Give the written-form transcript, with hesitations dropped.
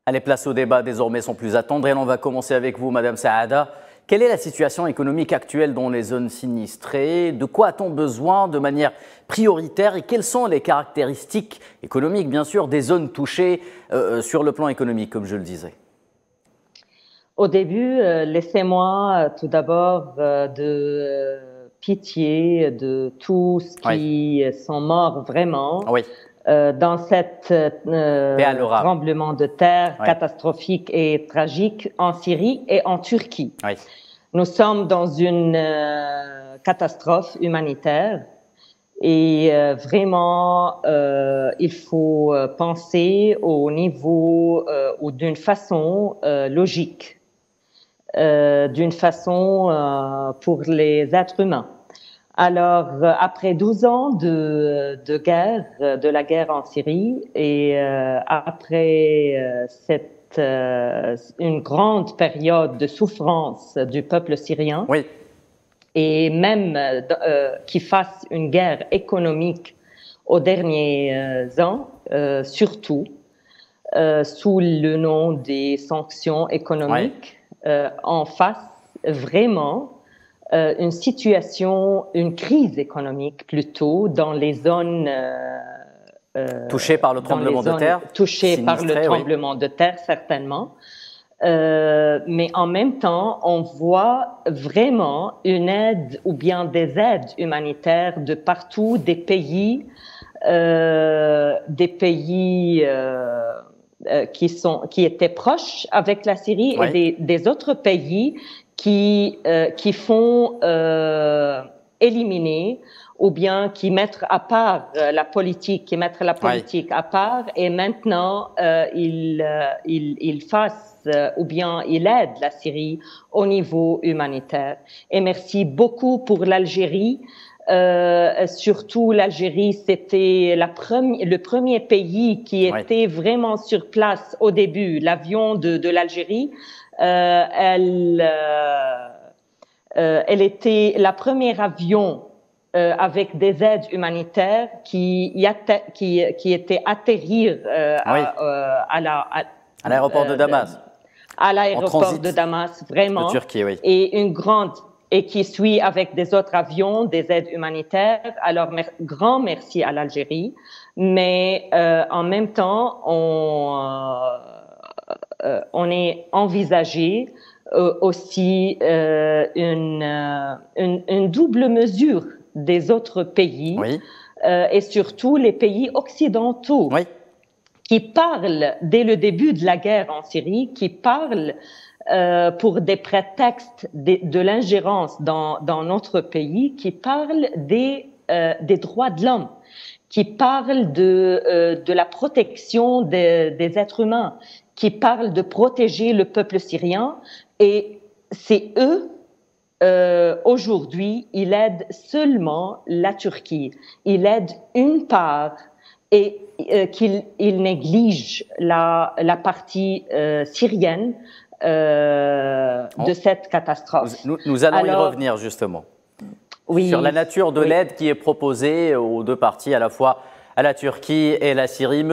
Allez, place au débat désormais sans plus attendre. Et on va commencer avec vous, Madame Saada. Quelle est la situation économique actuelle dans les zones sinistrées? De quoi a-t-on besoin de manière prioritaire et quelles sont les caractéristiques économiques, bien sûr, des zones touchées sur le plan économique, comme je le disais? Au début, laissez-moi tout d'abord de pitié de tous qui sont morts vraiment Oui. dans cet tremblement de terre catastrophique et tragique en Syrie et en Turquie. Oui. Nous sommes dans une catastrophe humanitaire et vraiment, il faut penser au niveau ou d'une façon logique. D'une façon pour les êtres humains. Alors, après 12 ans de guerre, de la guerre en Syrie, et après une grande période de souffrance du peuple syrien, oui. Et même qu'il fasse une guerre économique aux derniers ans, surtout, sous le nom des sanctions économiques, en face vraiment une situation, une crise économique plutôt dans les zones touchées par le tremblement de terre, touchées par le tremblement de terre certainement. Mais en même temps, on voit vraiment une aide ou bien des aides humanitaires de partout, des pays qui étaient proches avec la Syrie et des autres pays qui font éliminer ou bien qui mettent à part la politique, à part et maintenant ils fassent ou bien il aide la Syrie au niveau humanitaire. Et merci beaucoup pour l'Algérie. Surtout l'Algérie, c'était le premier pays qui était vraiment sur place au début. L'avion de l'Algérie, elle était la première avion avec des aides humanitaires qui était atterrir à l'aéroport de Damas. À l'aéroport de Damas, vraiment. De Turquie, oui. Et qui suit avec des autres avions, des aides humanitaires. Alors, grand merci à l'Algérie. Mais en même temps, on est envisagé aussi une double mesure des autres pays et surtout les pays occidentaux qui parlent dès le début de la guerre en Syrie, qui parlent pour des prétextes de l'ingérence dans notre pays, qui parlent des droits de l'homme, qui parlent de la protection des êtres humains, qui parlent de protéger le peuple syrien. Et c'est eux, aujourd'hui, ils aident seulement la Turquie. Ils aident une part et qu'ils négligent la partie syrienne de cette catastrophe. Nous allons y revenir justement. Sur la nature de l'aide qui est proposée aux deux parties, à la fois à la Turquie et la Syrie.